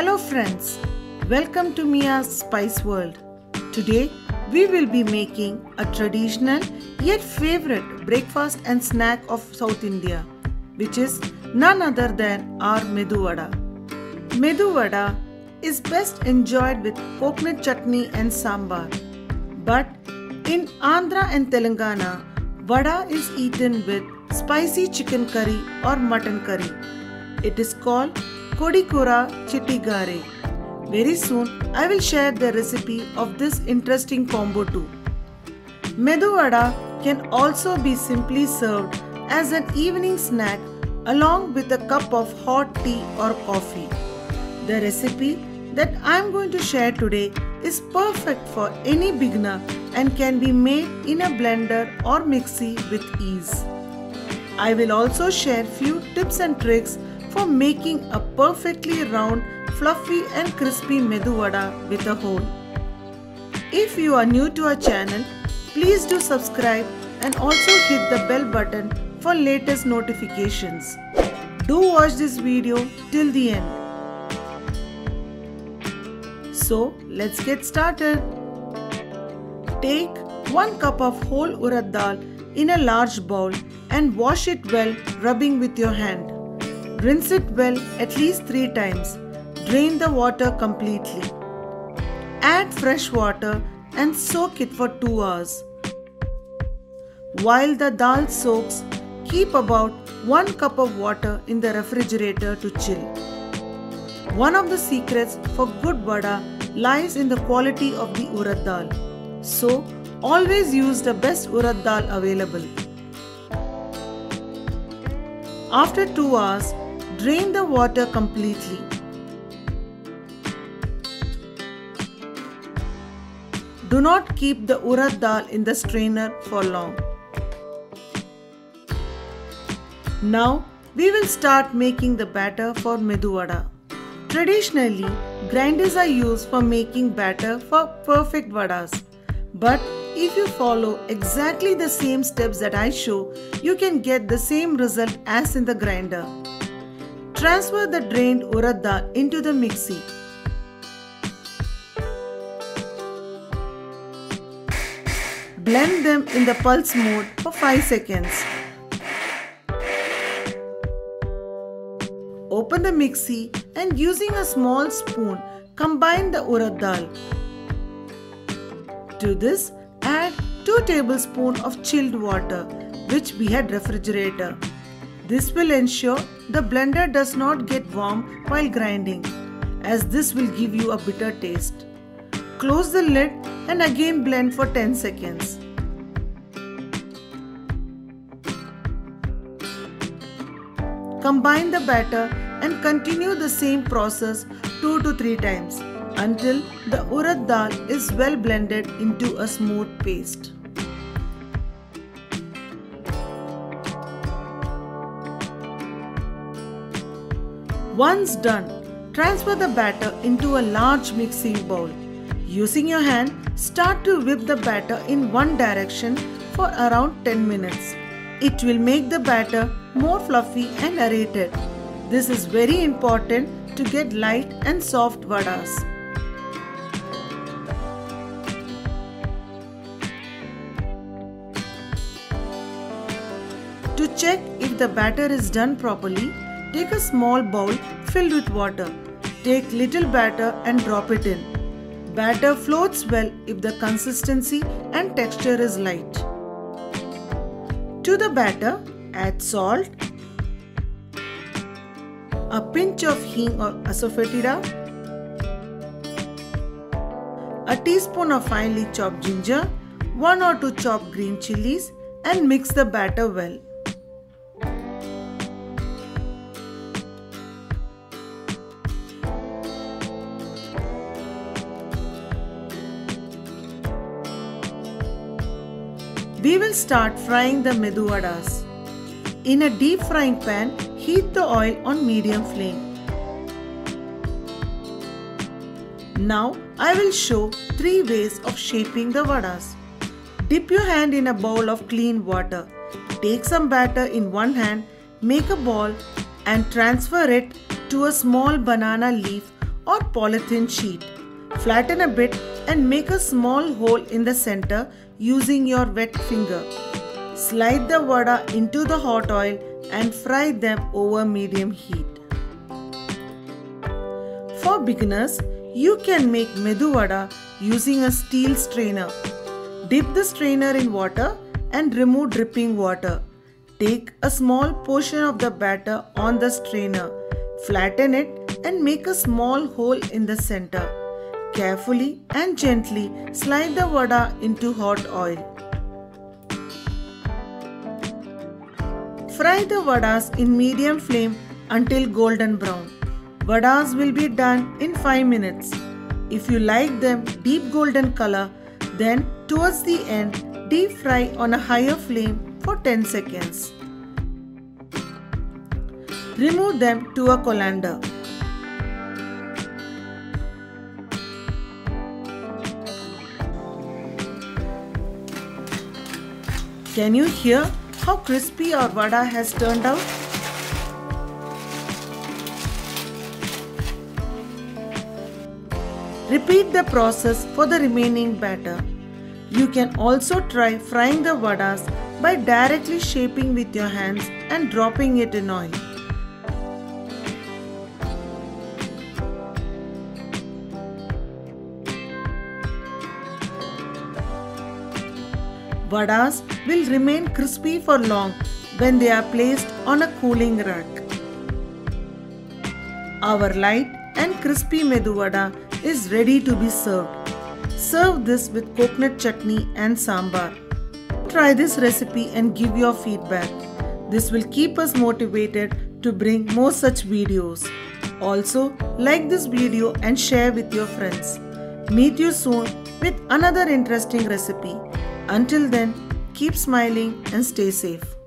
Hello friends, welcome to Mia's Spice World. Today we will be making a traditional yet favorite breakfast and snack of South India, which is none other than our Medu Vada. Medu Vada is best enjoyed with coconut chutney and sambar. But in Andhra and Telangana, Vada is eaten with spicy chicken curry or mutton curry. It is called Kodikura Chittigare. Very soon I will share the recipe of this interesting combo too. Medu Vada can also be simply served as an evening snack along with a cup of hot tea or coffee. The recipe that I am going to share today is perfect for any beginner and can be made in a blender or mixie with ease. I will also share few tips and tricks for making a perfectly round, fluffy and crispy Medu Vada with a hole. If you are new to our channel, please do subscribe and also hit the bell button for latest notifications. Do watch this video till the end. So let's get started. Take 1 cup of whole urad dal in a large bowl and wash it well, rubbing with your hand. Rinse it well at least 3 times. Drain the water completely. Add fresh water and soak it for 2 hours. While the dal soaks, keep about 1 cup of water in the refrigerator to chill. One of the secrets for good vada lies in the quality of the urad dal. So, always use the best urad dal available. After 2 hours, drain the water completely. Do not keep the urad dal in the strainer for long. Now, we will start making the batter for Medu Vada. Traditionally, grinders are used for making batter for perfect vadas. But if you follow exactly the same steps that I show, you can get the same result as in the grinder. Transfer the drained urad dal into the mixie. Blend them in the pulse mode for 5 seconds. Open the mixie and using a small spoon, combine the urad dal. To this, add 2 tablespoons of chilled water, which we had refrigerator. This will ensure the blender does not get warm while grinding, as this will give you a bitter taste. Close the lid and again blend for 10 seconds. Combine the batter and continue the same process 2 to 3 times until the urad dal is well blended into a smooth paste. Once done, transfer the batter into a large mixing bowl. Using your hand, start to whip the batter in one direction for around 10 minutes. It will make the batter more fluffy and aerated. This is very important to get light and soft vadas. To check if the batter is done properly, take a small bowl filled with water. Take little batter and drop it in. Batter floats well if the consistency and texture is light. To the batter, add salt, a pinch of hing or asafoetida, a teaspoon of finely chopped ginger, 1 or 2 chopped green chilies, and mix the batter well. We will start frying the Medu Vadas. In a deep frying pan, heat the oil on medium flame. Now I will show 3 ways of shaping the vadas. Dip your hand in a bowl of clean water. Take some batter in one hand, make a ball and transfer it to a small banana leaf or polythene sheet. Flatten a bit and make a small hole in the center using your wet finger. Slide the vada into the hot oil and fry them over medium heat. For beginners, you can make medu vada using a steel strainer. Dip the strainer in water and remove dripping water. Take a small portion of the batter on the strainer, flatten it and make a small hole in the center. Carefully and gently slide the vada into hot oil. Fry the vadas in medium flame until golden brown. Vadas will be done in 5 minutes. If you like them deep golden color, then towards the end, deep fry on a higher flame for 10 seconds. Remove them to a colander. Can you hear how crispy our vada has turned out? Repeat the process for the remaining batter. You can also try frying the vadas by directly shaping with your hands and dropping it in oil. Vadas will remain crispy for long when they are placed on a cooling rack. Our light and crispy medu vada is ready to be served. Serve this with coconut chutney and sambar. Try this recipe and give your feedback. This will keep us motivated to bring more such videos. Also, like this video and share with your friends. Meet you soon with another interesting recipe. Until then, keep smiling and stay safe.